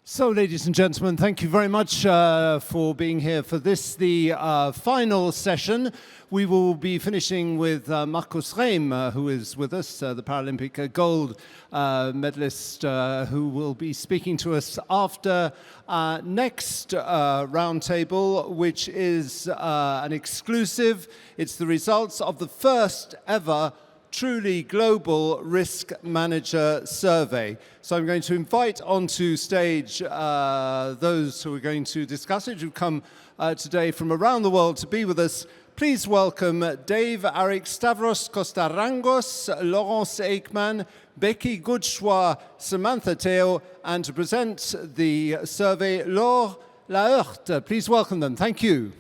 So, ladies and gentlemen, thank you very much for being here for this, the final session. We will be finishing with Markus Rehm, who is with us, the Paralympic gold medalist, who will be speaking to us after next roundtable, which is an exclusive. It's the results of the first ever truly global risk manager survey. So I'm going to invite onto stage those who are going to discuss it, who've come today from around the world to be with us. Please welcome Dave Arick, Stavros Kostarangos, Laurence Aikman, Becky Godchois, Samantha Teo, and to present the survey, Laure Laheurte. Please welcome them. Thank you.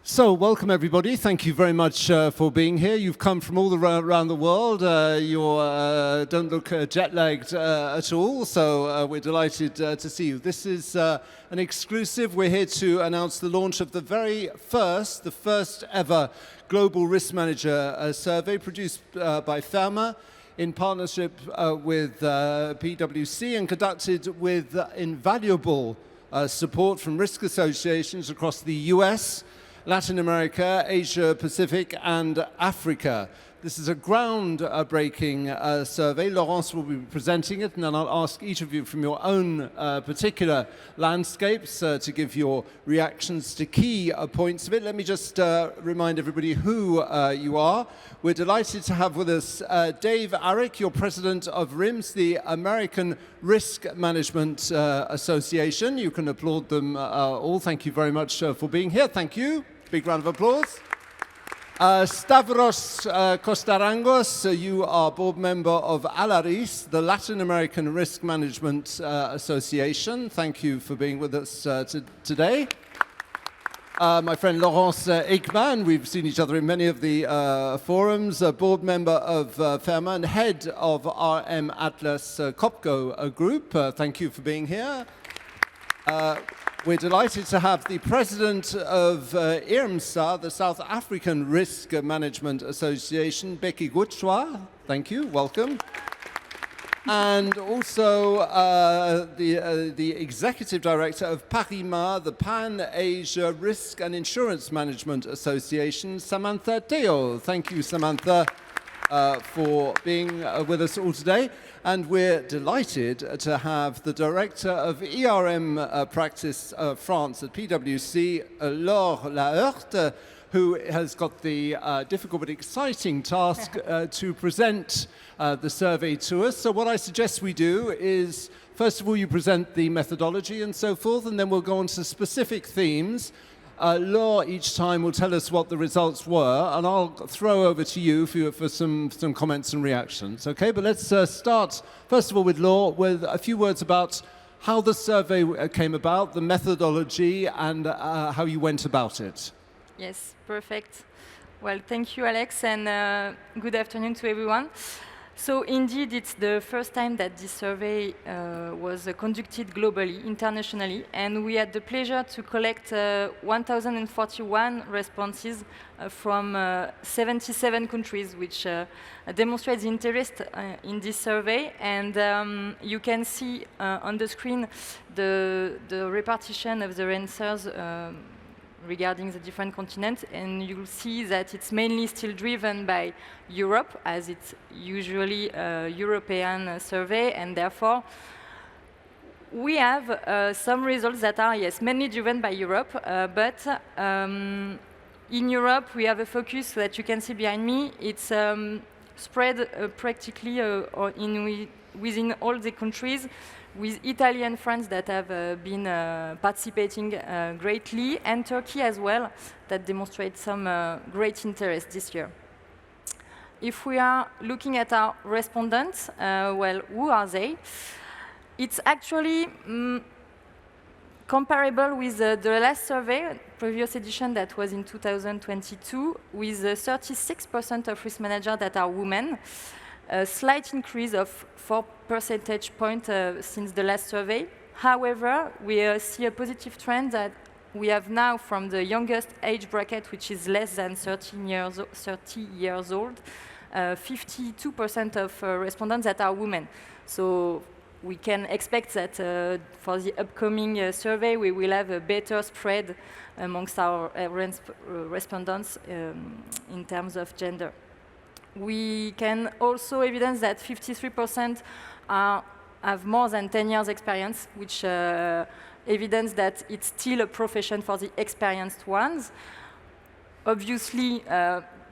So, welcome everybody. Thank you very much for being here. You've come from all around the world. You don't look jet-lagged at all, so we're delighted to see you. This is an exclusive. We're here to announce the launch of the first ever Global Risk Manager survey produced by FERMA in partnership with PwC and conducted with invaluable support from risk associations across the US, Latin America, Asia Pacific, and Africa. This is a groundbreaking survey. Laurence will be presenting it, and then I'll ask each of you from your own particular landscapes to give your reactions to key points of it. Let me just remind everybody who you are. We're delighted to have with us Dave Arick, you're president of RIMS, the American Risk Management Association. You can applaud them all. Thank you very much for being here. Thank you. Big round of applause. Stavros Kostarangos, you are board member of ALARIS, the Latin American Risk Management Association. Thank you for being with us today. My friend Laurence Aikman, we've seen each other in many of the forums, a board member of FERMA and head of RM Atlas Copco Group. Thank you for being here. We're delighted to have the president of IRMSA, the South African Risk Management Association, Becky Godchois. Thank you, welcome. And also the executive director of PARIMA, the Pan-Asia Risk and Insurance Management Association, Samantha Teo. Thank you, Samantha, for being with us all today. And we're delighted to have the director of ERM practice France at PwC, Laure Laheurte, who has got the difficult but exciting task to present the survey to us. So what I suggest we do is, first of all, you present the methodology and so forth, and then we'll go on to specific themes. Laure each time will tell us what the results were, and I'll throw over to you for some comments and reactions. Okay, but let's start, first of all, with Laure, with a few words about how the survey came about, the methodology, and how you went about it. Yes, perfect. Well, thank you, Alex, and good afternoon to everyone. So indeed, it's the first time that this survey was conducted globally, internationally, and we had the pleasure to collect 1,041 responses from 77 countries, which demonstrates interest in this survey. And you can see on the screen the repartition of the answers regarding the different continents, and you'll see that it's mainly still driven by Europe, as it's usually a European survey, and therefore we have some results that are, yes, mainly driven by Europe, but in Europe we have a focus that you can see behind me. It's spread practically within all the countries, with Italy and France that have been participating greatly, and Turkey as well, that demonstrates some great interest this year. If we are looking at our respondents, well, who are they? It's actually comparable with the last survey, previous edition that was in 2022, with 36% of risk managers that are women. a slight increase of 4 percentage points since the last survey. However, we see a positive trend that we have now from the youngest age bracket, which is less than 30 years old, 52% of respondents that are women. So we can expect that for the upcoming survey, we will have a better spread amongst our respondents in terms of gender. We can also evidence that 53% have more than 10 years experience, which evidence that it's still a profession for the experienced ones. Obviously,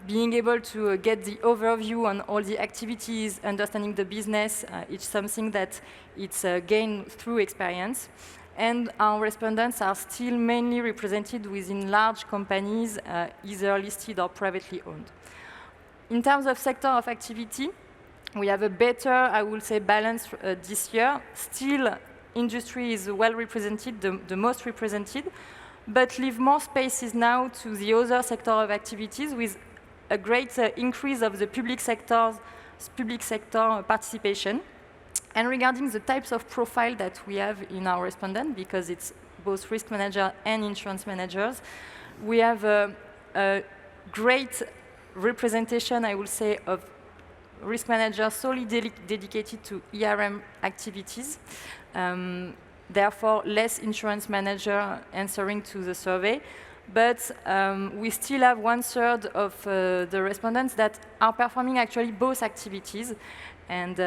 being able to get the overview on all the activities, understanding the business, it's something that it's gained through experience. And our respondents are still mainly represented within large companies, either listed or privately owned. In terms of sector of activity, we have a better, I would say, balance this year. Still, industry is well represented, the most represented, but leave more spaces now to the other sector of activities with a great increase of the public sector participation. And regarding the types of profile that we have in our respondent, because it's both risk manager and insurance managers, we have a great representation, I would say, of risk managers solely dedicated to ERM activities. Therefore, less insurance manager answering to the survey. But we still have 1/3 of the respondents that are performing actually both activities. And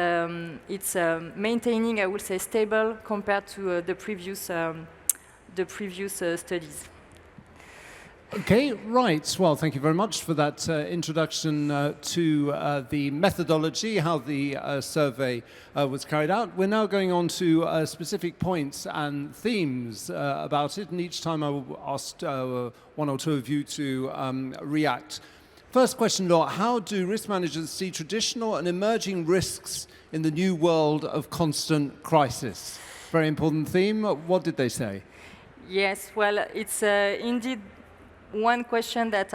it's maintaining, I would say, stable compared to the previous studies. Okay, right. Well, thank you very much for that introduction to the methodology, how the survey was carried out. We're now going on to specific points and themes about it, and each time I will ask one or two of you to react. First question, Laura, how do risk managers see traditional and emerging risks in the new world of constant crisis? Very important theme. What did they say? Yes, well, it's indeed one question that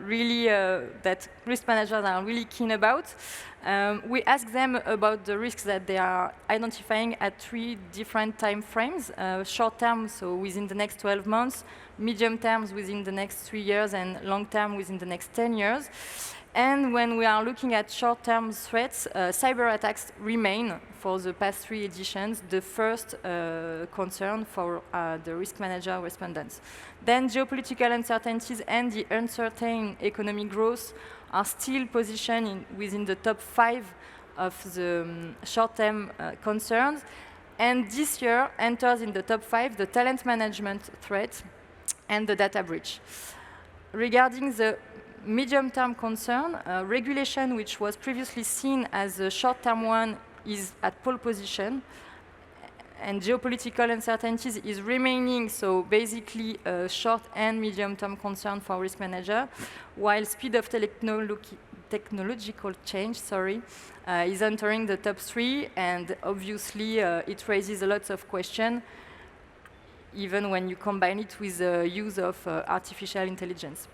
really that risk managers are really keen about. We ask them about the risks that they are identifying at 3 different time frames: short term, so within the next 12 months, medium terms within the next 3 years, and long term within the next 10 years. And when we are looking at short-term threats, cyber attacks remain, for the past 3 editions, the first concern for the risk manager respondents. Then geopolitical uncertainties and the uncertain economic growth are still positioned within the top 5 of the short-term concerns. And this year enters in the top 5 the talent management threat and the data breach. Regarding the medium-term concern, regulation, which was previously seen as a short-term one, is at pole position, and geopolitical uncertainties is remaining, so basically a short and medium-term concern for risk manager, while speed of technological change, is entering the top 3, and obviously it raises a lot of questions, even when you combine it with the use of artificial intelligence.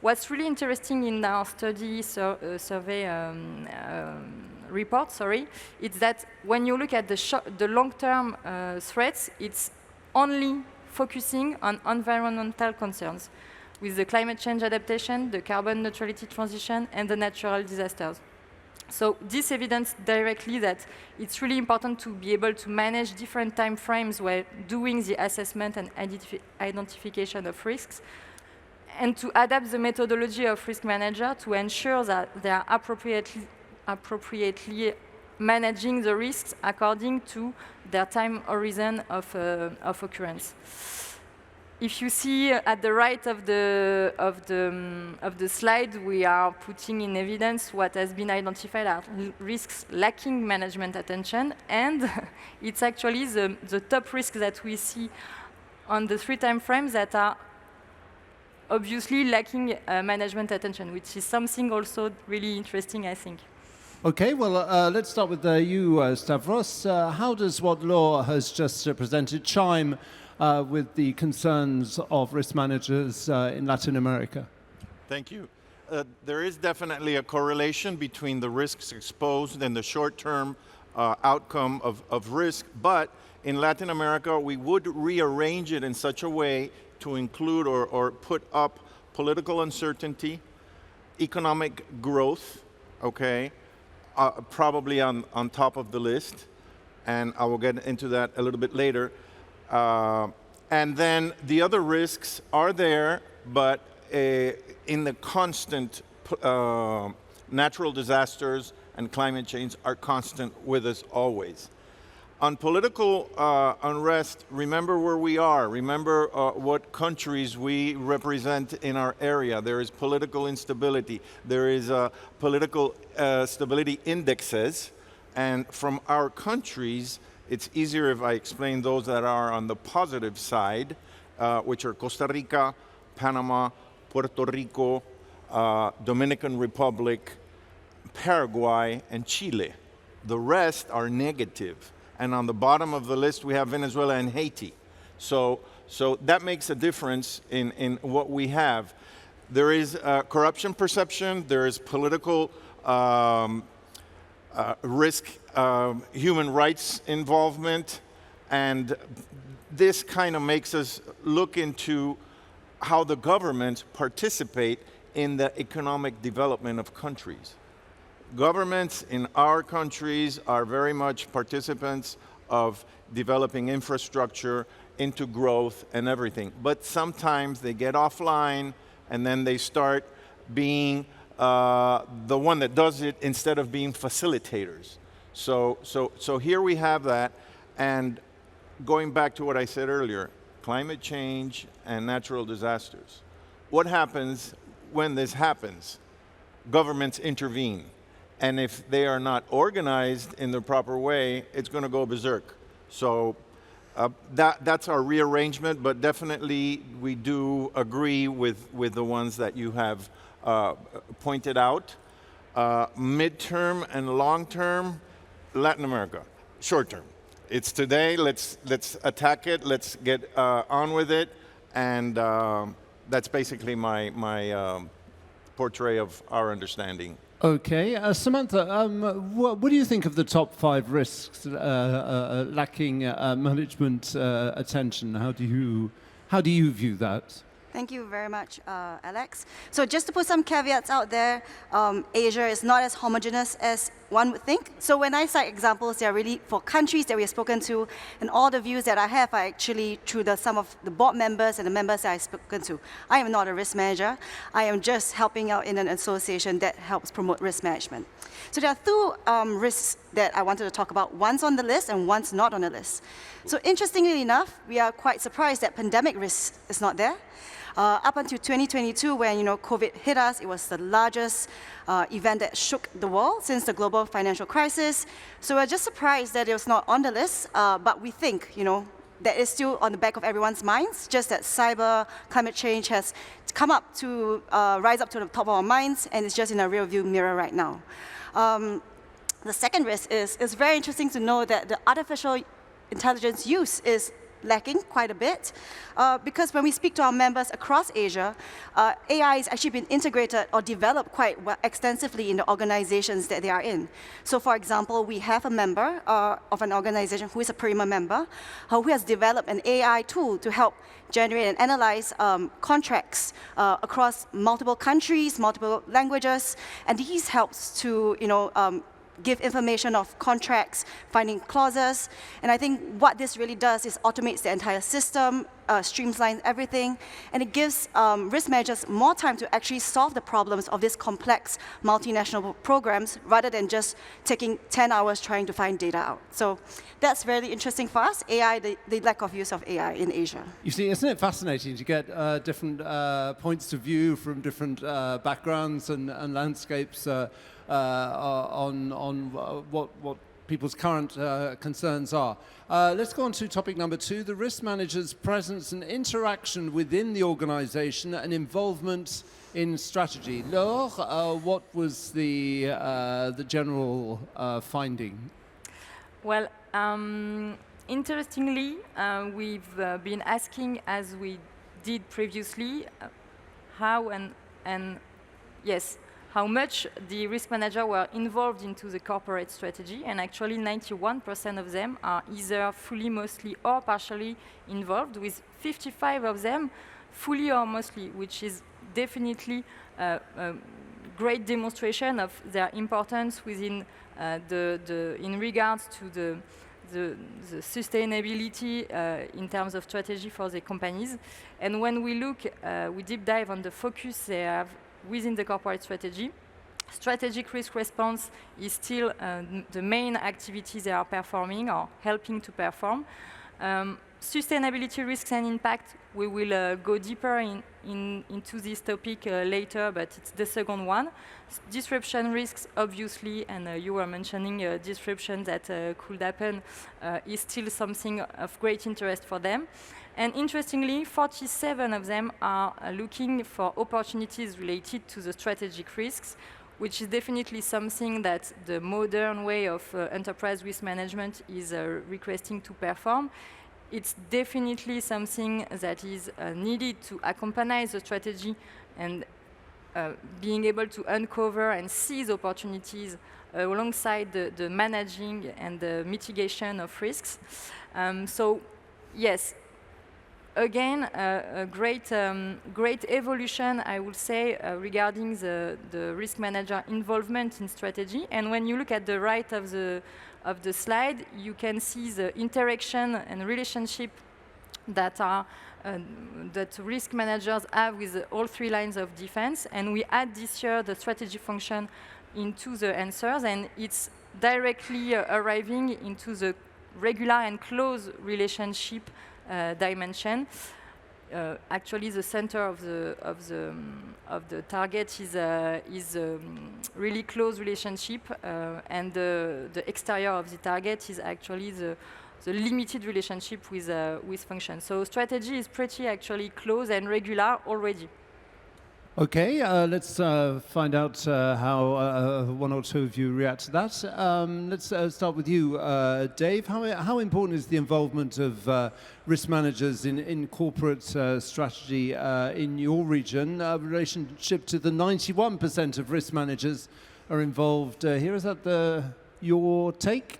What's really interesting in our study survey report, it's that when you look at the long-term threats, it's only focusing on environmental concerns, with the climate change adaptation, the carbon neutrality transition, and the natural disasters. So this evidences directly that it's really important to be able to manage different time frames while doing the assessment and identification of risks, and to adapt the methodology of risk manager to ensure that they are appropriately managing the risks according to their time horizon of occurrence. If you see at the right of the slide, we are putting in evidence what has been identified as risks lacking management attention, and it's actually the top risks that we see on the 3 time frames that are obviously lacking management attention, which is something also really interesting, I think. Okay, well, let's start with you, Stavros. How does what Laura has just presented chime with the concerns of risk managers in Latin America? Thank you. there is definitely a correlation between the risks exposed and the short-term outcome of risk, but in Latin America, we would rearrange it in such a way to include or put up political uncertainty, economic growth, okay, probably on top of the list, and I will get into that a little bit later. And then the other risks are there, but in the constant natural disasters and climate change are constant with us always. On political unrest, remember where we are. Remember what countries we represent in our area. There is political instability. There is political stability indexes. And from our countries, it's easier if I explain those that are on the positive side, which are Costa Rica, Panama, Puerto Rico, Dominican Republic, Paraguay, and Chile. The rest are negative. And on the bottom of the list, we have Venezuela and Haiti. So that makes a difference in what we have. There is corruption perception, there is political risk, human rights involvement, and this kind of makes us look into how the governments participate in the economic development of countries. Governments in our countries are very much participants of developing infrastructure into growth and everything. But sometimes they get offline and then they start being the one that does it instead of being facilitators. So here we have that. And going back to what I said earlier, climate change and natural disasters. What happens when this happens? Governments intervene. And if they are not organized in the proper way, it's going to go berserk. So that's our rearrangement, but definitely we do agree with the ones that you have pointed out. Midterm and long-term, Latin America. Short-term. It's today, let's attack it, let's get on with it, and that's basically my portray of our understanding. Okay, Samantha, what do you think of the top 5 risks lacking management attention? How do you view that? Thank you very much, Alex. So just to put some caveats out there, Asia is not as homogeneous as one would think. So when I cite examples, they are really for countries that we have spoken to, and all the views that I have are actually through the some of the board members and the members that I've spoken to. I am not a risk manager. I am just helping out in an association that helps promote risk management. So there are 2 risks that I wanted to talk about. One's on the list and one's not on the list. So interestingly enough, we are quite surprised that pandemic risk is not there. Up until 2022, when COVID hit us, it was the largest event that shook the world since the global financial crisis. So we're just surprised that it was not on the list, but we think, that is still on the back of everyone's minds, just that cyber climate change has come up to rise up to the top of our minds, and it's just in a rear view mirror right now. The second risk is it's very interesting to know that the artificial intelligence use is lacking quite a bit, because when we speak to our members across Asia, AI has actually been integrated or developed quite extensively in the organizations that they are in. So for example, we have a member of an organization who is a FERMA member, who has developed an AI tool to help generate and analyze contracts across multiple countries, multiple languages, and these helps to give information of contracts, finding clauses, and I think what this really does is automates the entire system, streamlines everything, and it gives risk managers more time to actually solve the problems of these complex multinational programs rather than just taking 10 hours trying to find data out. So that's really interesting for us, AI, the lack of use of AI in Asia. You see, isn't it fascinating to get different points of view from different backgrounds and landscapes on what people's current concerns are. Let's go on to topic number 2, the risk manager's presence and interaction within the organization and involvement in strategy. Laure, what was the general finding? Well, interestingly, we've been asking, as we did previously, how and yes, how much the risk manager were involved into the corporate strategy, and actually 91% of them are either fully, mostly, or partially involved, with 55 of them fully or mostly, which is definitely a great demonstration of their importance within in regards to the sustainability in terms of strategy for the companies. And when we look, we deep dive on the focus they have within the corporate strategy. Strategic risk response is still the main activity they are performing or helping to perform. Sustainability risks and impact, we will go deeper into this topic later, but it's the second one. Disruption risks, obviously, and you were mentioning disruption that could happen, is still something of great interest for them. And interestingly, 47 of them are looking for opportunities related to the strategic risks, which is definitely something that the modern way of enterprise risk management is requesting to perform. It's definitely something that is needed to accompany the strategy and being able to uncover and seize opportunities alongside the managing and the mitigation of risks. So, yes, again, a great evolution, I would say, regarding the risk manager involvement in strategy. And when you look at the right of the slide, you can see the interaction and relationship that risk managers have with all three lines of defense. And we add this year the strategy function into the answers, and it's directly arriving into the regular and close relationship dimension. Actually, the center of the target is really close relationship, and the exterior of the target is actually the limited relationship with function. So strategy is pretty actually close and regular already. Okay, let's find out how one or two of you react to that. Let's start with you, Dave. How important is the involvement of risk managers in corporate strategy in your region, relationship to the 91% of risk managers are involved here? Is that your take?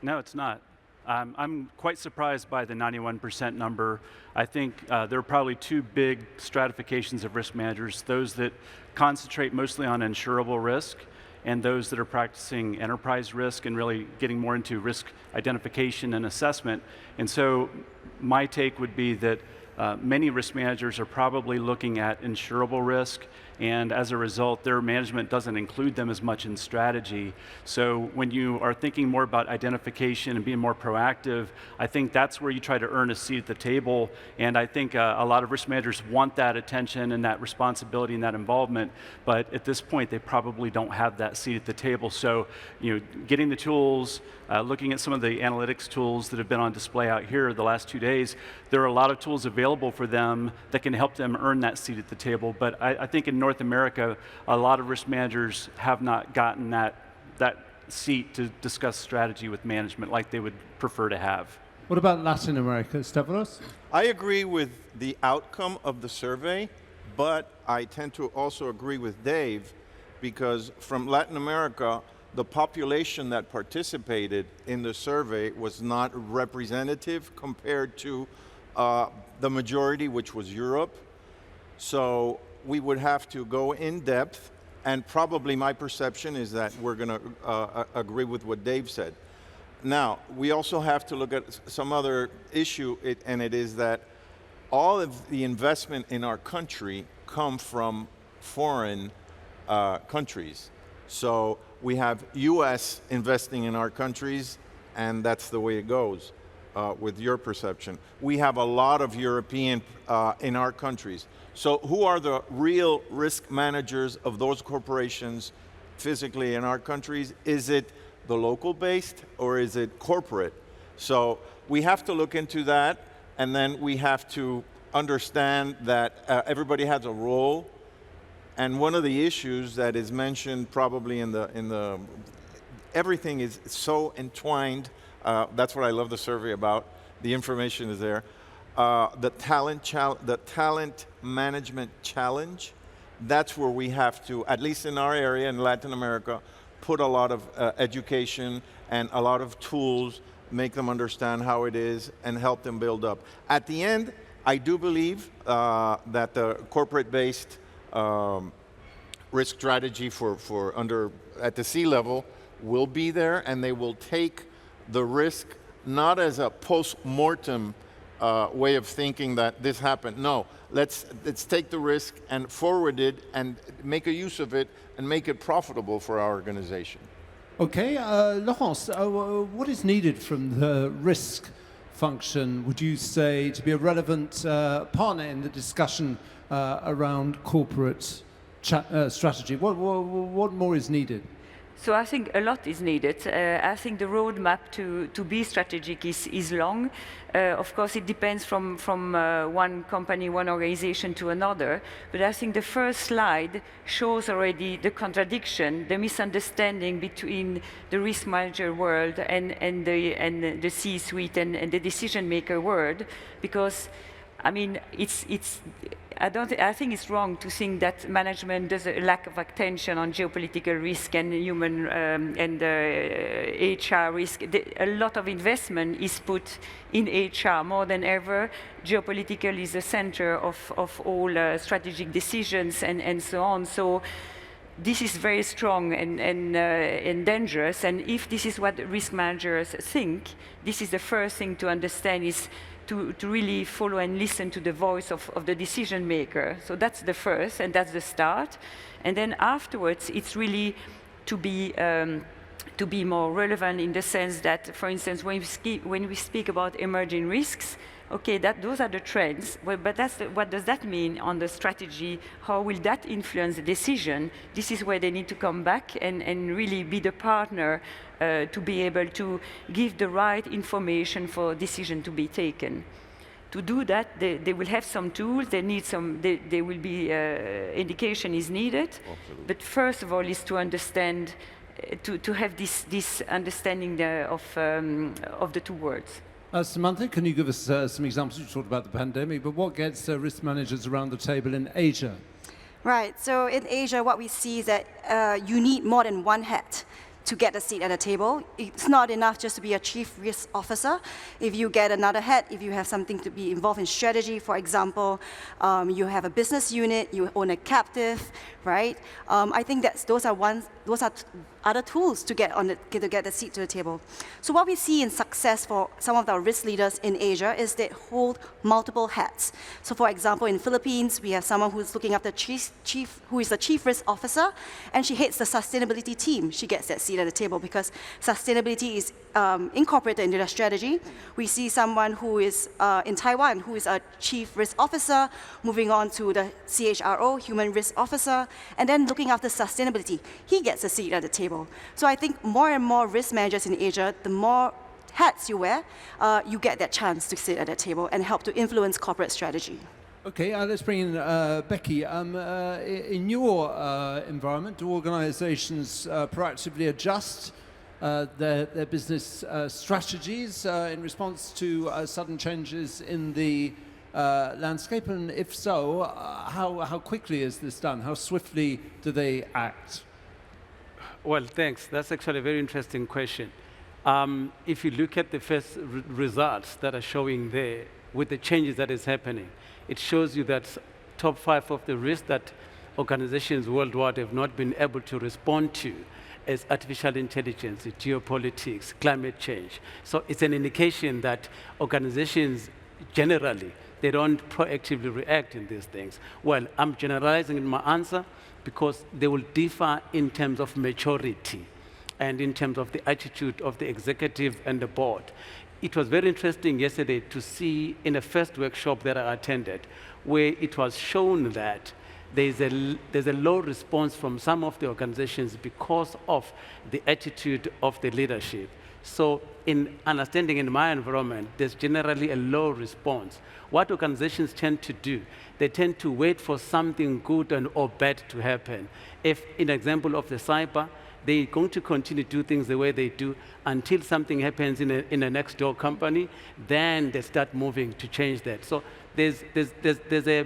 No, it's not. I'm quite surprised by the 91% number. I think there are probably two big stratifications of risk managers, those that concentrate mostly on insurable risk and those that are practicing enterprise risk and really getting more into risk identification and assessment. And so my take would be that many risk managers are probably looking at insurable risk, and as a result, their management doesn't include them as much in strategy. So when you are thinking more about identification and being more proactive, I think that's where you try to earn a seat at the table, and I think a lot of risk managers want that attention and that responsibility and that involvement, but at this point, they probably don't have that seat at the table. So, getting the tools, looking at some of the analytics tools that have been on display out here the last 2 days, there are a lot of tools available for them that can help them earn that seat at the table. But I think in North America, a lot of risk managers have not gotten that seat to discuss strategy with management like they would prefer to have. What about Latin America, Stefanos? I agree with the outcome of the survey, but I tend to also agree with Dave, because from Latin America, the population that participated in the survey was not representative compared to the majority, which was Europe. So we would have to go in depth, and probably my perception is that we're going to agree with what Dave said. Now, we also have to look at some other issue, and it is that all of the investment in our country come from foreign countries. So we have US investing in our countries, and that's the way it goes with your perception. We have a lot of European in our countries. So who are the real risk managers of those corporations physically in our countries? Is it the local based or is it corporate? So we have to look into that, and then we have to understand that everybody has a role. And one of the issues that is mentioned probably in the everything is so entwined. That's what I love the survey about. The information is there. The talent management challenge that's where we have to, at least in our area in Latin America, put a lot of education and a lot of tools, make them understand how it is, and help them build up. At the end, I do believe that the corporate-based risk strategy at the C level will be there, and they will take the risk not as a post-mortem way of thinking that this happened. No, let's take the risk and forward it and make a use of it and make it profitable for our organization. Okay, Laurence, what is needed from the risk function, would you say, to be a relevant partner in the discussion around corporate strategy? What more is needed? So I think a lot is needed. I think the roadmap to be strategic is long. Of course, it depends from one company, one organization to another. But I think the first slide shows already the contradiction, the misunderstanding between the risk manager world and the C-suite and the decision maker world, because I mean, I think it's wrong to think that management does a lack of attention on geopolitical risk and human and HR risk. A lot of investment is put in HR more than ever. Geopolitical is the center of all strategic decisions and so on. So this is very strong and dangerous. And if this is what risk managers think, this is the first thing to understand is to really follow and listen to the voice of the decision maker. So that's the first, and that's the start. And then afterwards, it's really to be more relevant in the sense that, for instance, when we speak about emerging risks, okay, those are the trends, but what does that mean on the strategy? How will that influence the decision? This is where they need to come back and really be the partner to be able to give the right information for decision to be taken. To do that, they will have some tools, they need some, there will be, indication is needed. Absolutely. But first of all is to understand, to have this understanding of the two words. Samantha, can you give us some examples? You talked about the pandemic, but what gets risk managers around the table in Asia? Right, so in Asia, what we see is that you need more than one hat to get a seat at the table. It's not enough just to be a chief risk officer. If you get another hat, if you have something to be involved in strategy, for example, you have a business unit, you own a captive, right? I think those are other tools to get the seat to the table. So what we see in success for some of our risk leaders in Asia is they hold multiple hats. So for example, in Philippines, we have someone who's looking after who is the chief risk officer, and she heads the sustainability team. She gets that seat at the table because sustainability is incorporated into their strategy. We see someone who is in Taiwan, who is a chief risk officer, moving on to the CHRO, human risk officer, and then looking after sustainability. He gets a seat at the table. So I think more and more risk managers in Asia, the more hats you wear, you get that chance to sit at that table and help to influence corporate strategy. Okay, let's bring in Becky. In your environment, do organizations proactively adjust their business strategies in response to sudden changes in the landscape? And if so, how quickly is this done? How swiftly do they act? Well, thanks. That's actually a very interesting question. If you look at the first results that are showing there with the changes that is happening, it shows you that top 5 of the risks that organizations worldwide have not been able to respond to is artificial intelligence, geopolitics, climate change. So it's an indication that organizations generally, they don't proactively react in these things. Well, I'm generalizing in my answer because they will differ in terms of maturity and in terms of the attitude of the executive and the board. It was very interesting yesterday to see in the first workshop that I attended, where it was shown that there's a low response from some of the organizations because of the attitude of the leadership. So in understanding in my environment, there's generally a low response. What organizations tend to do, they tend to wait for something good or bad to happen. If, in example of the cyber, they're going to continue to do things the way they do until something happens in a next door company, then they start moving to change that. So there's a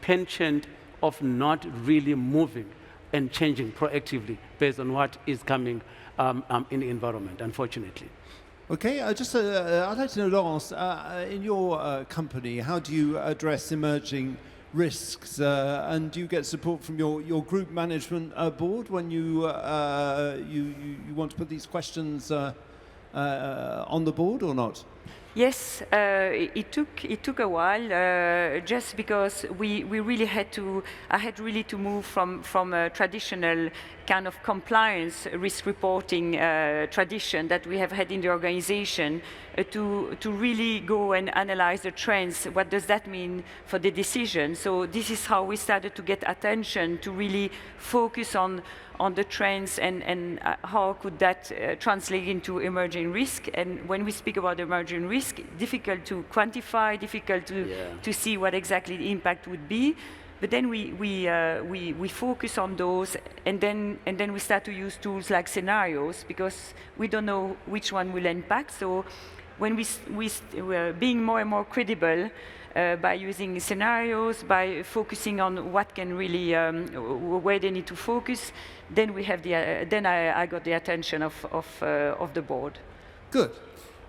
penchant of not really moving and changing proactively based on what is coming in the environment, unfortunately. Okay, I'd like to know, Laurence, in your company, how do you address emerging risks, and do you get support from your group management board when you want to put these questions on the board or not? Yes, it took a while, just because we really had to. I had really to move from a traditional kind of compliance risk reporting tradition that we have had in the organization to really go and analyze the trends. What does that mean for the decision? So this is how we started to get attention to really focus on the trends and how could that translate into emerging risk. And when we speak about emerging risk, difficult to quantify, difficult to see what exactly the impact would be. But then we focus on those, and then we start to use tools like scenarios, because we don't know which one will impact. So when we're being more and more credible by using scenarios, by focusing on what can really, where they need to focus, then we have then I got the attention of the board. Good.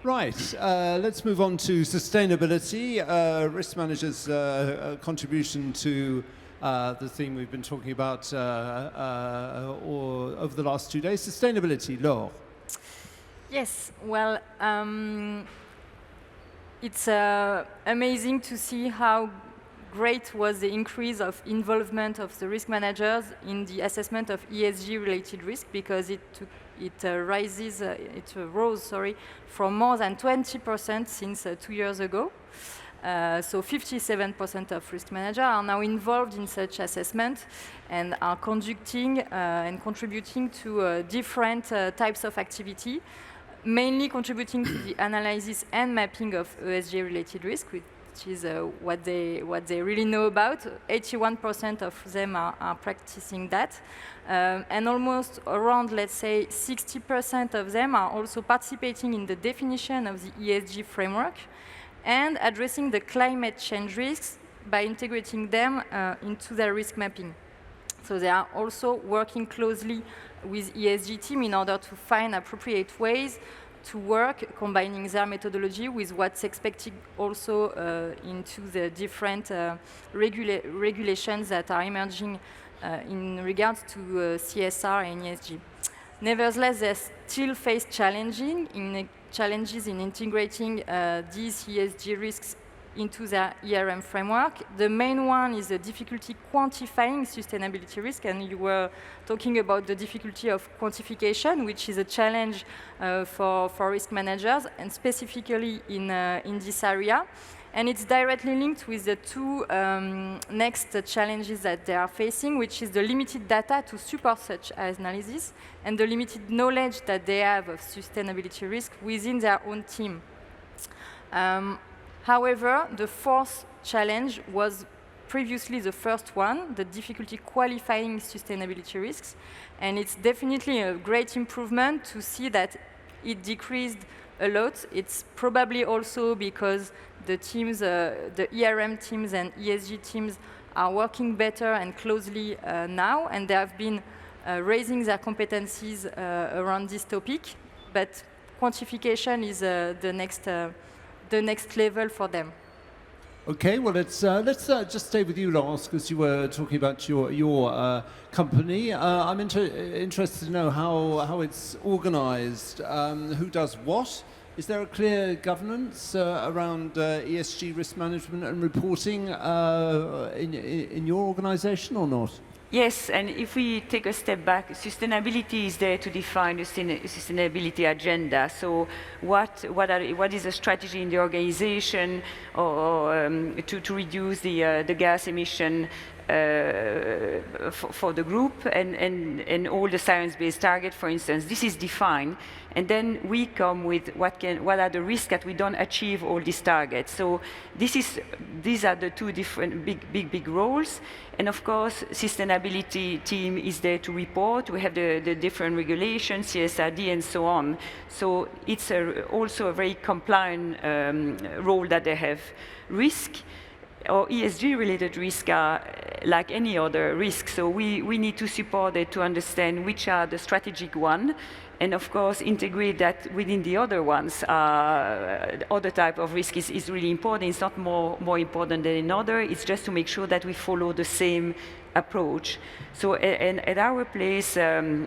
Right, let's move on to sustainability, risk managers' contribution to the theme we've been talking about over the last 2 days, sustainability. Laure. Yes, well, it's amazing to see how great was the increase of involvement of the risk managers in the assessment of ESG-related risk, because it rose from more than 20% since 2 years ago. So 57% of risk managers are now involved in such assessment and are conducting and contributing to different types of activity, mainly contributing to the analysis and mapping of ESG-related risk, which is what they really know about. 81% of them are practicing that. And almost around, let's say, 60% of them are also participating in the definition of the ESG framework and addressing the climate change risks by integrating them into their risk mapping. So they are also working closely with ESG team in order to find appropriate ways to work, combining their methodology with what's expected also into the different regulations that are emerging in regards to CSR and ESG. Nevertheless, they still face challenges in integrating these ESG risks into their ERM framework. The main one is the difficulty quantifying sustainability risk, and you were talking about the difficulty of quantification, which is a challenge for risk managers, and specifically in this area. And it's directly linked with the two next challenges that they are facing, which is the limited data to support such analysis and the limited knowledge that they have of sustainability risk within their own team. However, the fourth challenge was previously the first one, the difficulty qualifying sustainability risks. And it's definitely a great improvement to see that it decreased a lot. It's probably also because the teams, the ERM teams and ESG teams are working better and closely now, and they have been raising their competencies around this topic. But quantification is the next level for them. Okay, well, let's just stay with you, Laurence, because you were talking about your company. I'm interested to know how it's organized, who does what. Is there a clear governance around ESG risk management and reporting in your organization or not? Yes, and if we take a step back, sustainability is there to define the sustainability agenda. So what is the strategy in the organization to reduce the gas emission for the group and all the science-based targets, for instance. This is defined, and then we come with what are the risks that we don't achieve all these targets. So these are the two different big roles. And of course, sustainability team is there to report. We have the different regulations, CSRD, and so on. So it's also a very compliant role that they have. Risk or ESG-related risks are like any other risk. So we need to support it to understand which are the strategic ones, and of course integrate that within the other ones. The other type of risk is really important. It's not more important than another. It's just to make sure that we follow the same approach. So at our place,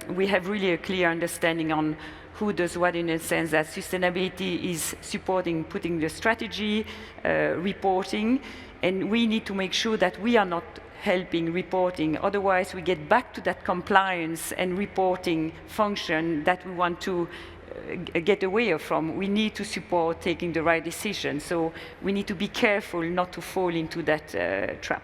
we have really a clear understanding on who does what, in a sense that sustainability is supporting, putting the strategy, reporting, and we need to make sure that we are not helping reporting. Otherwise, we get back to that compliance and reporting function that we want to get away from. We need to support taking the right decision. So we need to be careful not to fall into that trap.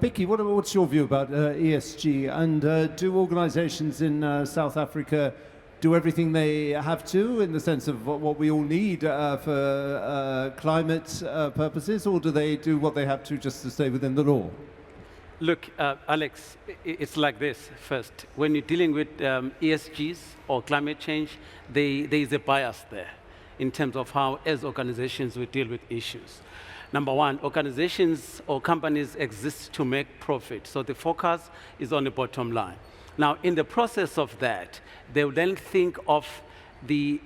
Becky, what's your view about ESG? And do organizations in South Africa do everything they have to in the sense of what we all need for climate purposes, or do they do what they have to just to stay within the law? Look, Alex, it's like this. First, when you're dealing with ESGs or climate change, there is a bias there in terms of how, as organizations, we deal with issues. Number one, organizations or companies exist to make profit, so the focus is on the bottom line. Now, in the process of that, they will then think of the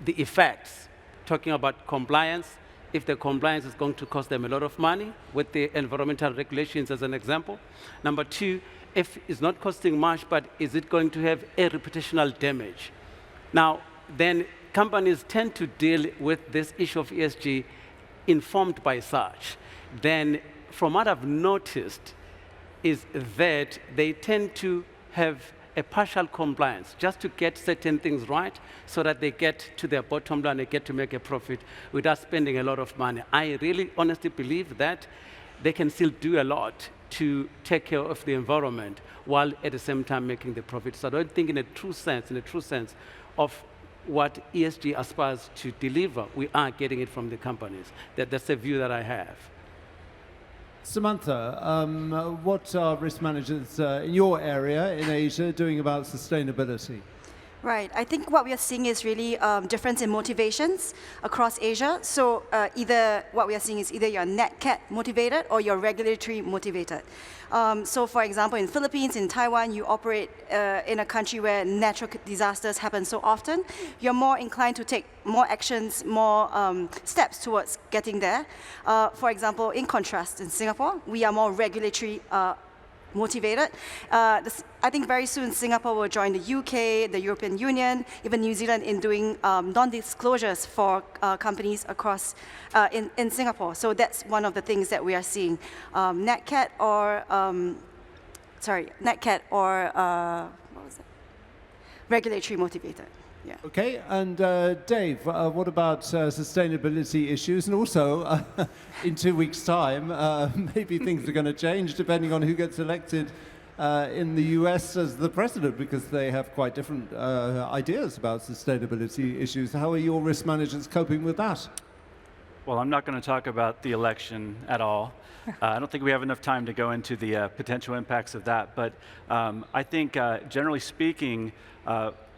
effects, talking about compliance. If the compliance is going to cost them a lot of money with the environmental regulations as an example. Number two, if it's not costing much, but is it going to have a reputational damage? Now, then companies tend to deal with this issue of ESG informed by such. Then, from what I've noticed, is that they tend to have a partial compliance just to get certain things right so that they get to their bottom line, they get to make a profit without spending a lot of money. I really honestly believe that they can still do a lot to take care of the environment while at the same time making the profit. So I don't think in a true sense of what ESG aspires to deliver, we are getting it from the companies. That's a view that I have. Samantha, what are risk managers in your area in Asia doing about sustainability? Right. I think what we are seeing is really difference in motivations across Asia. So what we are seeing is either you're net cat motivated or you're regulatory motivated. So for example, in Philippines, in Taiwan, you operate in a country where natural disasters happen so often. You're more inclined to take more actions, more steps towards getting there. For example, in contrast, in Singapore, we are more regulatory motivated. I think very soon Singapore will join the UK, the European Union, even New Zealand in doing non-disclosures for companies across in Singapore. So that's one of the things that we are seeing. NatCat or what was it? Regulatory motivated. Yeah. Okay, and Dave, what about sustainability issues? And also, in 2 weeks' time, maybe things are going to change depending on who gets elected in the US as the president, because they have quite different ideas about sustainability issues. How are your risk managers coping with that? Well, I'm not going to talk about the election at all. I don't think we have enough time to go into the potential impacts of that. But I think, generally speaking,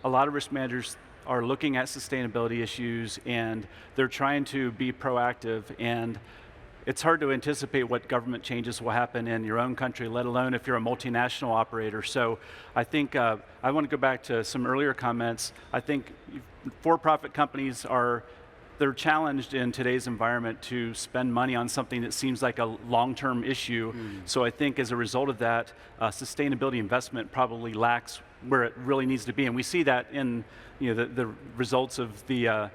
a lot of risk managers are looking at sustainability issues and they're trying to be proactive, and it's hard to anticipate what government changes will happen in your own country, let alone if you're a multinational operator. So I think I want to go back to some earlier comments. I think for-profit companies they're challenged in today's environment to spend money on something that seems like a long-term issue. So I think as a result of that, sustainability investment probably lacks where it really needs to be. And we see that in the results of the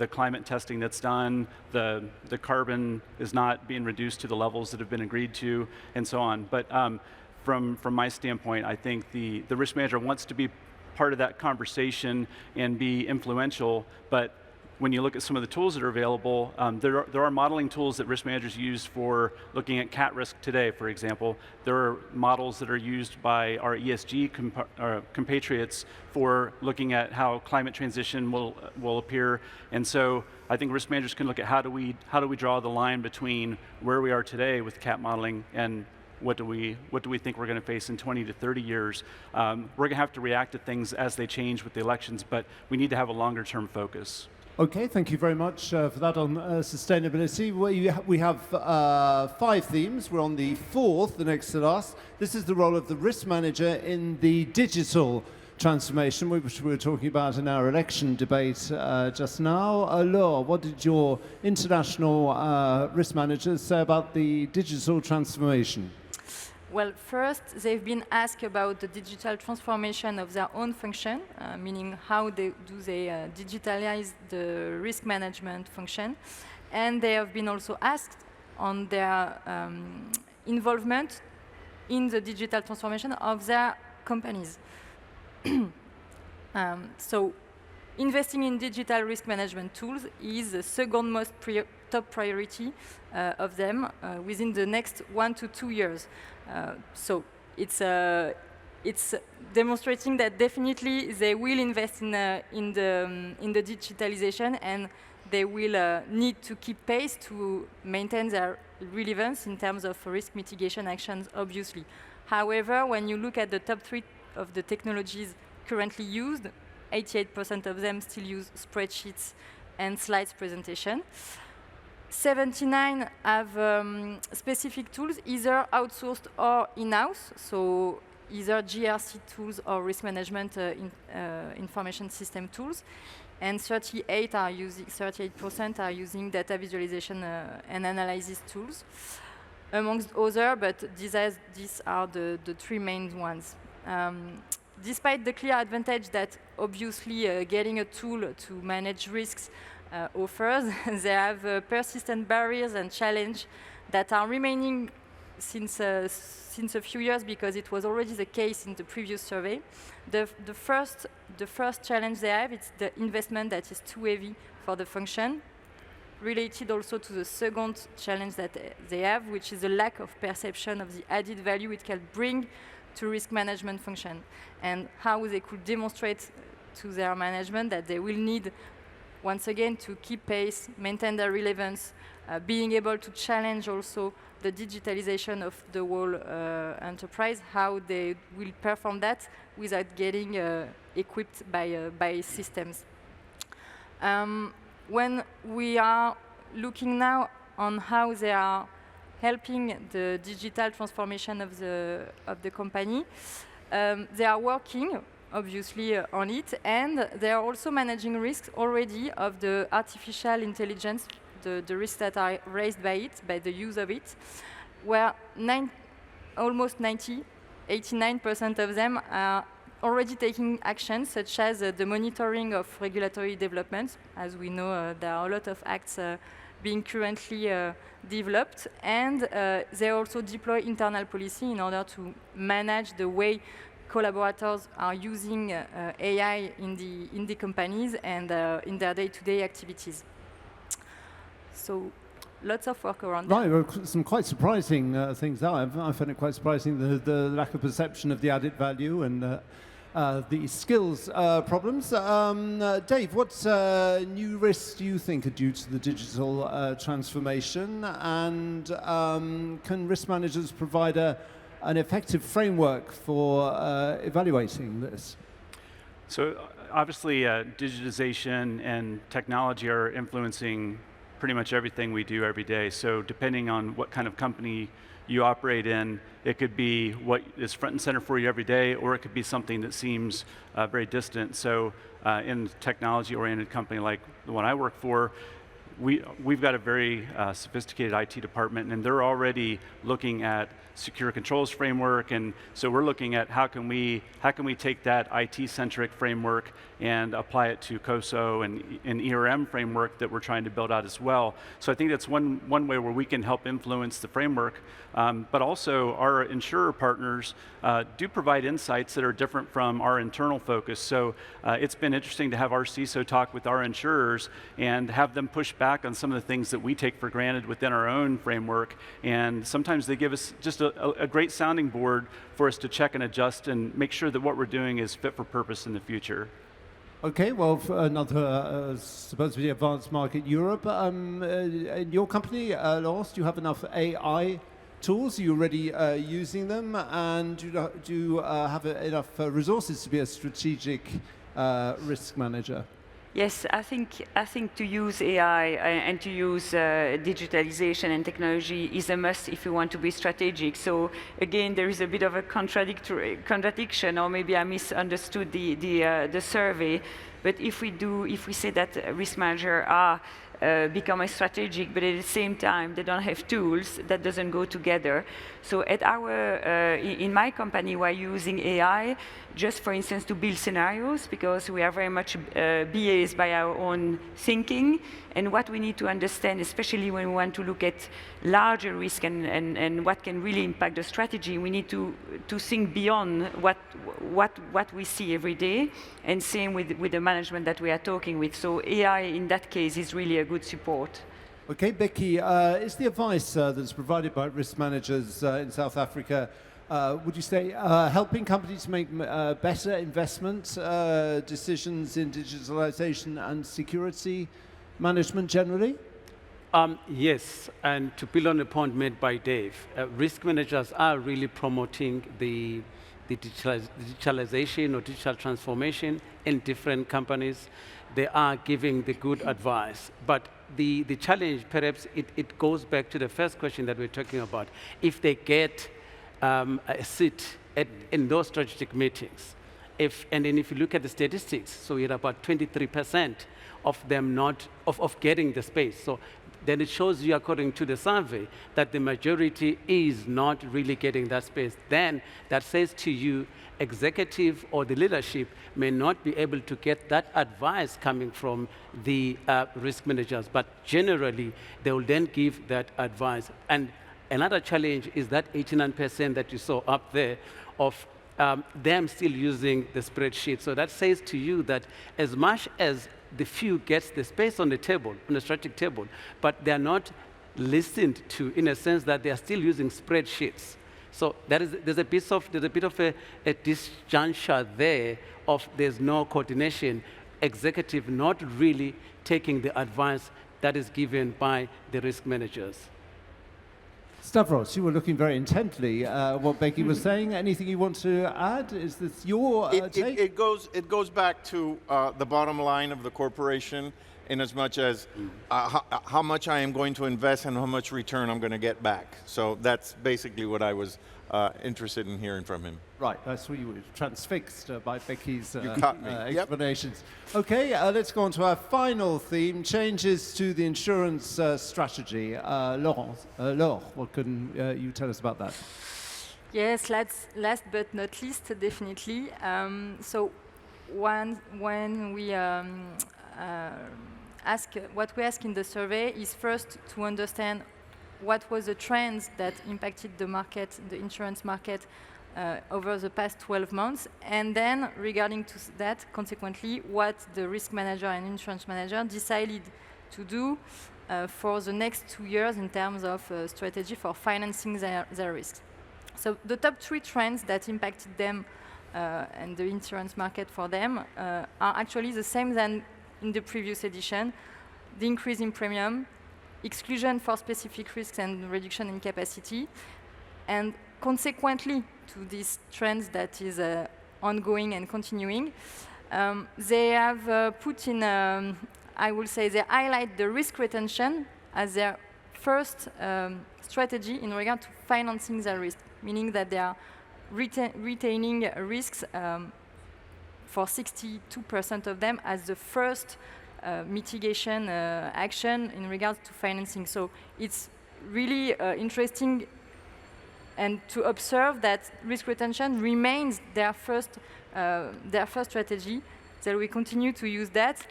climate testing that's done, the carbon is not being reduced to the levels that have been agreed to, and so on. But from my standpoint, I think the risk manager wants to be part of that conversation and be influential, but when you look at some of the tools that are available, there are modeling tools that risk managers use for looking at cat risk today, for example. There are models that are used by our ESG compatriots for looking at how climate transition will appear. And so I think risk managers can look at how do we draw the line between where we are today with cat modeling and what do we think we're going to face in 20 to 30 years. We're going to have to react to things as they change with the elections, but we need to have a longer term focus. Okay, thank you very much for that on sustainability. We have 5 themes. We're on the 4th, the next to last. This is the role of the risk manager in the digital transformation, which we were talking about in our election debate just now. Laure, what did your international risk managers say about the digital transformation? Well, first, they've been asked about the digital transformation of their own function, meaning how they digitalize the risk management function. And they have been also asked on their involvement in the digital transformation of their companies. So, investing in digital risk management tools is the second most top priority of them within the next 1 to 2 years. So it's demonstrating that definitely they will invest in the digitalization, and they will need to keep pace to maintain their relevance in terms of risk mitigation actions, obviously. However, when you look at the top 3 of the technologies currently used, 88% of them still use spreadsheets and slides presentation. 79 have specific tools, either outsourced or in-house, so either GRC tools or risk management information system tools. And 38% are using data visualization and analysis tools, amongst others, but these are the 3 main ones. Despite the clear advantage that obviously getting a tool to manage risks offers, they have persistent barriers and challenges that are remaining since a few years, because it was already the case in the previous survey. The first challenge they have is the investment that is too heavy for the function, related also to the second challenge that they have, which is the lack of perception of the added value it can bring to risk management function, and how they could demonstrate to their management that they will need, once again, to keep pace, maintain their relevance, being able to challenge also the digitalization of the whole enterprise, how they will perform that without getting equipped by systems. When we are looking now on how they are helping the digital transformation of the company, they are working obviously on it, and they are also managing risks already of the artificial intelligence, the risks that are raised by it, by the use of it, where almost 89% of them are already taking actions, such as the monitoring of regulatory developments. As we know, there are a lot of acts being currently developed, and they also deploy internal policy in order to manage the way collaborators are using AI in the companies and in their day-to-day activities. So lots of work around that. Right, well, some quite surprising things there. I find it quite surprising, the lack of perception of the added value and the skills problems. Dave, what new risks do you think are due to the digital transformation, and can risk managers provide an effective framework for evaluating this? So obviously digitization and technology are influencing pretty much everything we do every day. So depending on what kind of company you operate in, it could be what is front and center for you every day, or it could be something that seems very distant. So in a technology-oriented company like the one I work for, we've got a very sophisticated IT department, and they're already looking at secure controls framework, and so we're looking at how can we take that IT-centric framework and apply it to COSO and an ERM framework that we're trying to build out as well. So I think that's one way where we can help influence the framework, but also our insurer partners do provide insights that are different from our internal focus. So it's been interesting to have our CISO talk with our insurers and have them push back on some of the things that we take for granted within our own framework, and sometimes they give us just a great sounding board for us to check and adjust and make sure that what we're doing is fit for purpose in the future. Okay, well, for another supposedly advanced market, Europe. In your company, Laurence, do you have enough AI tools? Are you already using them? And do you have enough resources to be a strategic risk manager? Yes, I think to use AI and to use digitalization and technology is a must if you want to be strategic. So again, there is a bit of a contradiction, or maybe I misunderstood the survey. But if we say that risk managers are becoming strategic, but at the same time they don't have tools, that doesn't go together. So at in my company, we're using AI just, for instance, to build scenarios, because we are very much BAs by our own thinking. And what we need to understand, especially when we want to look at larger risk and what can really impact the strategy, we need to think beyond what we see every day, and same with the management that we are talking with. So AI in that case is really a good support. Okay, Becky, is the advice that's provided by risk managers in South Africa, would you say, helping companies make better investment decisions in digitalization and security management generally? Yes, and to build on the point made by Dave, risk managers are really promoting the digitalization or digital transformation in different companies. They are giving the good advice. But the challenge, perhaps, it goes back to the first question that we're talking about. If they get a seat in those strategic meetings, and then if you look at the statistics, so we had about 23% of them of getting the space. So then it shows you, according to the survey, that the majority is not really getting that space. Then that says to you, executive or the leadership may not be able to get that advice coming from the risk managers, but generally they will then give that advice. And another challenge is that 89% that you saw up there of them still using the spreadsheet. So that says to you that as much as the few gets the space on the table, on the strategic table, but they're not listened to, in a sense that they are still using spreadsheets. So there's a bit of a disjuncture there of there's no coordination, executive not really taking the advice that is given by the risk managers. Stavros, you were looking very intently at what Becky was saying. Anything you want to add? Is this your take? It goes back to the bottom line of the corporation, in as much as how much I am going to invest and how much return I'm going to get back. So that's basically what I was interested in hearing from him. Right, that's what you were transfixed by Becky's explanations. Yep. Okay, let's go on to our final theme, changes to the insurance strategy. Laure, what can you tell us about that? Yes, last but not least, definitely. So when we what we ask in the survey is first to understand what was the trends that impacted the market, the insurance market, over the past 12 months, and then regarding to that, consequently, what the risk manager and insurance manager decided to do for the next 2 years in terms of strategy for financing their risks. So the top 3 trends that impacted them and the insurance market for them are actually the same than in the previous edition: the increase in premium, exclusion for specific risks, and reduction in capacity. And consequently to these trends that is ongoing and continuing, they have put in, I will say, they highlight the risk retention as their first strategy in regard to financing their risk, meaning that they are retaining risks for 62% of them as the first mitigation action in regards to financing. So it's really interesting and to observe that risk retention remains their first strategy. That we continue to use that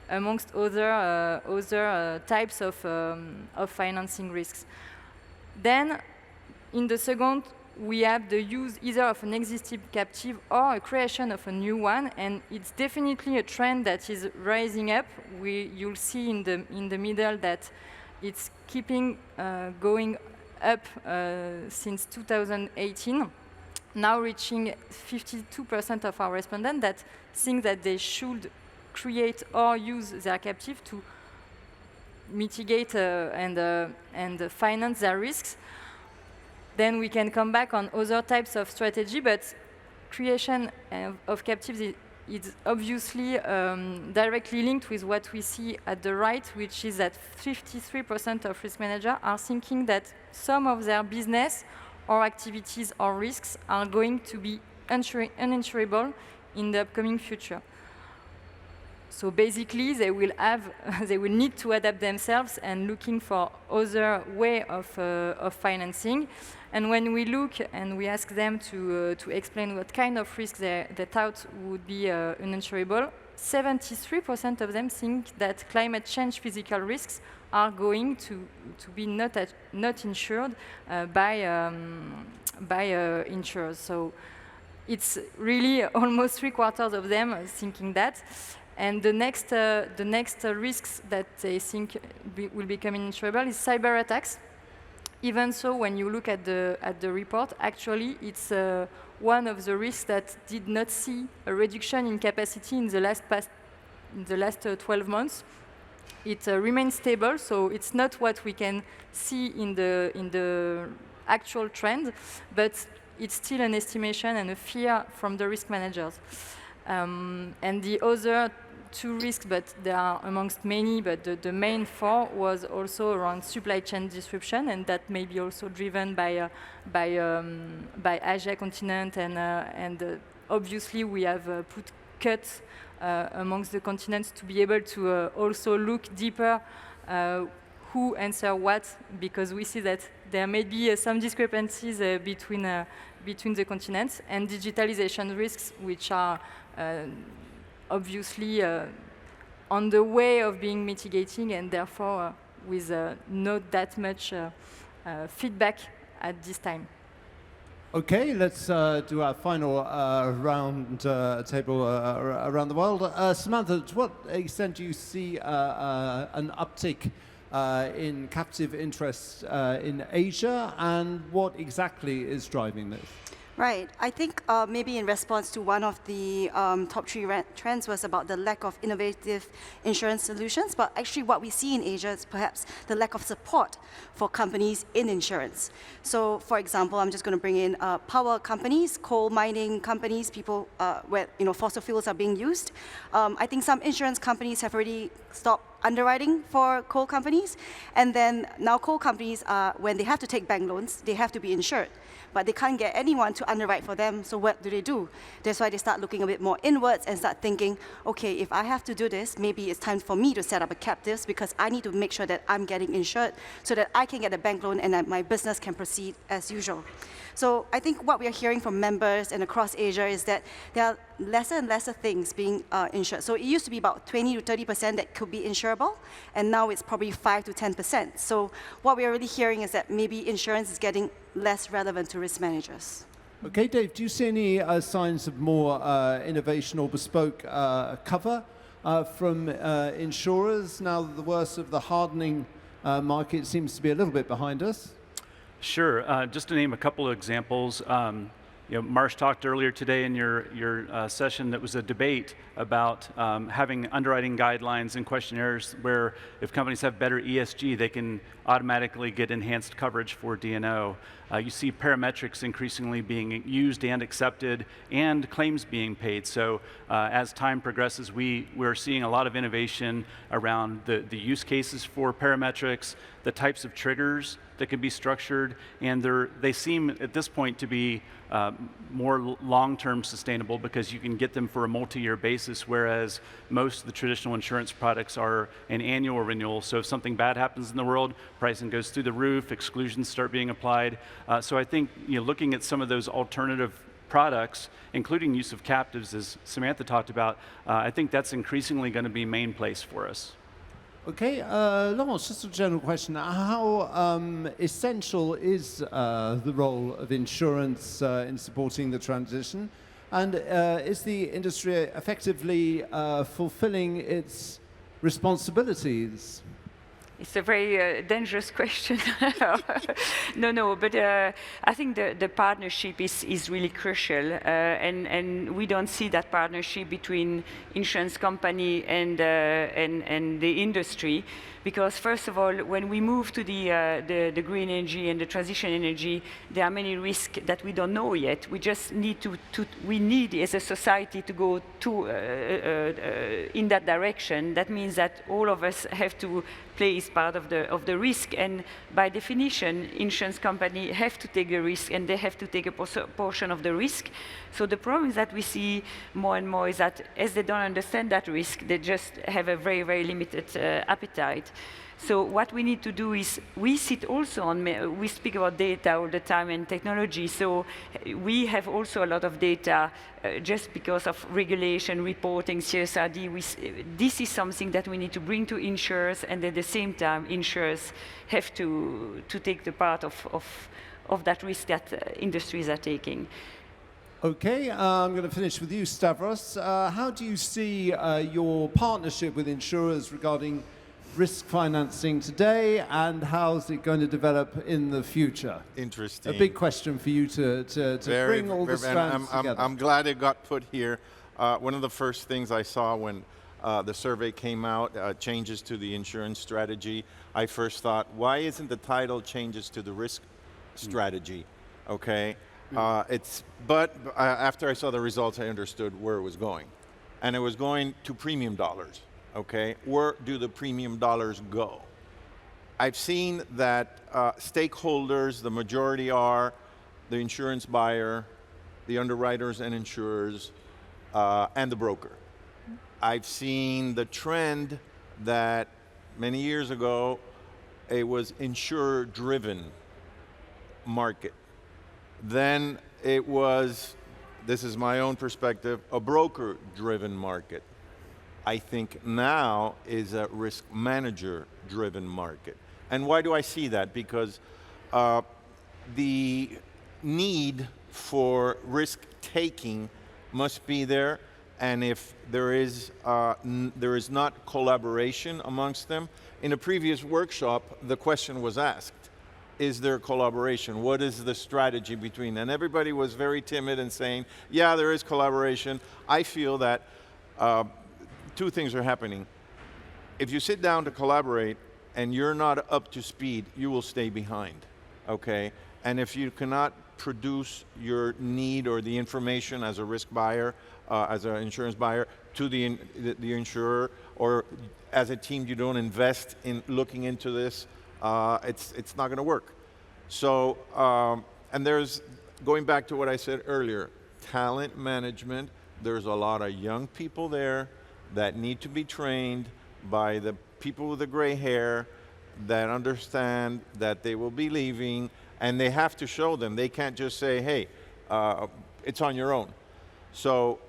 amongst other types of financing risks. Then, in the second, we have the use either of an existing captive or a creation of a new one, and it's definitely a trend that is rising up. You'll see in the middle that it's keeping going up since 2018, now reaching 52% of our respondents that think that they should create or use their captive to mitigate and finance their risks. Then we can come back on other types of strategy, but creation of captives it's obviously directly linked with what we see at the right, which is that 53% of risk managers are thinking that some of their business or activities or risks are going to be uninsurable in the upcoming future. So basically, they will need to adapt themselves and looking for other way of financing. And when we look and we ask them to explain what kind of risks they thought would be uninsurable, 73% of them think that climate change physical risks are going to be not insured by insurers. So it's really almost 3/4 of them thinking that. And the next risks that they think will become insurable is cyber attacks. Even so, when you look at the report, actually it's one of the risks that did not see a reduction in capacity in the last 12 months. It remains stable, so it's not what we can see in the actual trend, but it's still an estimation and a fear from the risk managers. And the other two risks, but they are amongst many, but the main four was also around supply chain disruption, and that may be also driven by Asia continent, and obviously we have put cuts amongst the continents to be able to also look deeper who answer what, because we see that there may be some discrepancies between the continents, and digitalization risks, which are obviously on the way of being mitigating, and therefore with not that much feedback at this time. Okay, let's do our final round table around the world. Samantha, to what extent do you see an uptick in captive interest in Asia, and what exactly is driving this? Right. I think maybe in response to one of the top three trends was about the lack of innovative insurance solutions, but actually what we see in Asia is perhaps the lack of support for companies in insurance. So, for example, I'm just going to bring in power companies, coal mining companies, people where fossil fuels are being used. I think some insurance companies have already stopped underwriting for coal companies, and then now coal companies, when they have to take bank loans, they have to be insured. But they can't get anyone to underwrite for them, so what do? That's why they start looking a bit more inwards and start thinking, okay, if I have to do this, maybe it's time for me to set up a captive, because I need to make sure that I'm getting insured so that I can get a bank loan and that my business can proceed as usual. So I think what we are hearing from members and across Asia is that there are lesser and lesser things being insured. So it used to be about 20 to 30% that could be insurable, and now it's probably 5 to 10%. So what we are really hearing is that maybe insurance is getting less relevant to risk managers. Okay, Dave, do you see any signs of more innovation or bespoke cover from insurers now that the worst of the hardening market seems to be a little bit behind us? Sure. Just to name a couple of examples, Marsh talked earlier today in your session that was a debate about having underwriting guidelines and questionnaires where if companies have better ESG, they can automatically get enhanced coverage for D&O. You see parametrics increasingly being used and accepted, and claims being paid. So as time progresses, we're seeing a lot of innovation around the use cases for parametrics, the types of triggers that can be structured, and they seem at this point to be more long-term sustainable because you can get them for a multi-year basis, whereas most of the traditional insurance products are an annual renewal. So if something bad happens in the world, pricing goes through the roof, exclusions start being applied. So I think looking at some of those alternative products, including use of captives, as Samantha talked about, I think that's increasingly going to be main place for us. Okay, Laurence, just a general question. How essential is the role of insurance in supporting the transition? And is the industry effectively fulfilling its responsibilities? It's a very dangerous question. No, but I think the partnership is really crucial, and we don't see that partnership between insurance company and the industry, because first of all, when we move to the green energy and the transition energy, there are many risks that we don't know yet. We just need we need as a society to go in that direction. That means that all of us have to play is part of the risk, and by definition, insurance companies have to take a risk, and they have to take a portion of the risk. So the problem is that we see more and more is that as they don't understand that risk, they just have a very, very limited appetite. So what we need to do is, we sit also on, we speak about data all the time and technology, so we have also a lot of data just because of regulation, reporting, CSRD. This is something that we need to bring to insurers, and at the same time, insurers have to take the part of that risk that industries are taking. Okay, I'm going to finish with you, Stavros. How do you see your partnership with insurers regarding risk financing today, and how's it going to develop in the future? Interesting. A big question for you to bring all the strands together. I'm glad it got put here. One of the first things I saw when the survey came out, changes to the insurance strategy, I first thought, why isn't the title changes to the risk strategy? Okay. But after I saw the results, I understood where it was going. And it was going to premium dollars. Okay, where do the premium dollars go? I've seen that stakeholders, the majority are the insurance buyer, the underwriters and insurers, and the broker. I've seen the trend that many years ago, it was insurer-driven market. Then it was, this is my own perspective, a broker-driven market. I think now is a risk manager-driven market. And why do I see that? Because the need for risk-taking must be there, and if there is not collaboration amongst them. In a previous workshop, the question was asked, is there collaboration? What is the strategy between? And everybody was very timid and saying, yeah, there is collaboration. I feel that two things are happening. If you sit down to collaborate and you're not up to speed, you will stay behind, okay? And if you cannot produce your need or the information as a risk buyer, as an insurance buyer, to the insurer, or as a team you don't invest in looking into this, it's not gonna work. So, and there's, going back to what I said earlier, talent management, there's a lot of young people there that need to be trained by the people with the gray hair that understand that they will be leaving, and they have to show them. They can't just say, hey, it's on your own. So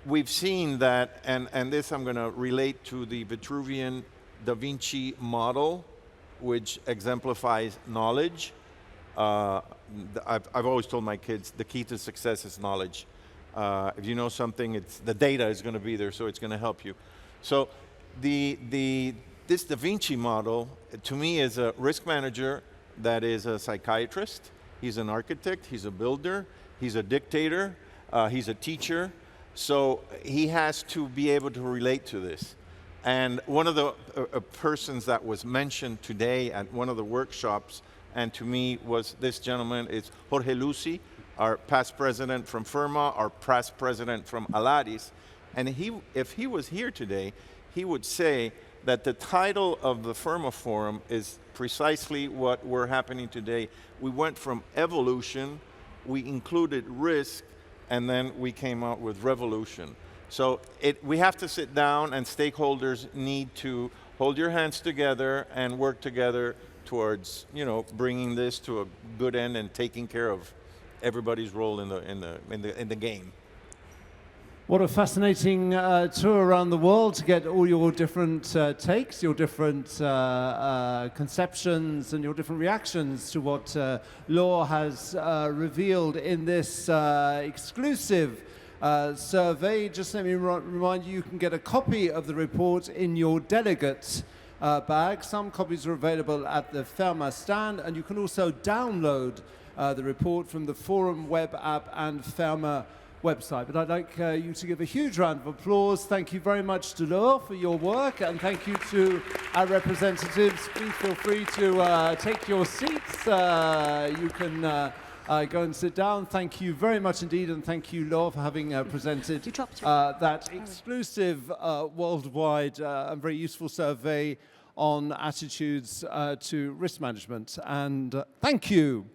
we've seen that, and this I'm going to relate to the Vitruvian Da Vinci model, which exemplifies knowledge. I've always told my kids the key to success is knowledge. If you know something, the data is going to be there, so it's going to help you. So this Da Vinci model, to me, is a risk manager that is a psychiatrist. He's an architect, he's a builder, he's a dictator, he's a teacher. So he has to be able to relate to this. And one of the persons that was mentioned today at one of the workshops, and to me was this gentleman, is Jorge Lucy, our past president from FERMA, our past president from Alaris. And if he was here today, he would say that the title of the FERMA Forum is precisely what we're happening today. We went from evolution, we included risk, and then we came out with revolution. So we have to sit down, and stakeholders need to hold your hands together and work together towards, bringing this to a good end and taking care of everybody's role in the game. What a fascinating tour around the world to get all your different takes, your different conceptions, and your different reactions to what Laure has revealed in this exclusive survey. Just let me remind you, you can get a copy of the report in your delegate bag. Some copies are available at the FERMA stand, and you can also download the report from the Forum web app and FERMA website. But I'd like you to give a huge round of applause. Thank you very much, Delors, for your work, and thank you to our representatives. Please feel free to take your seats. You can go and sit down. Thank you very much indeed, and thank you, Laure, for having presented that exclusive worldwide and very useful survey on attitudes to risk management. And thank you.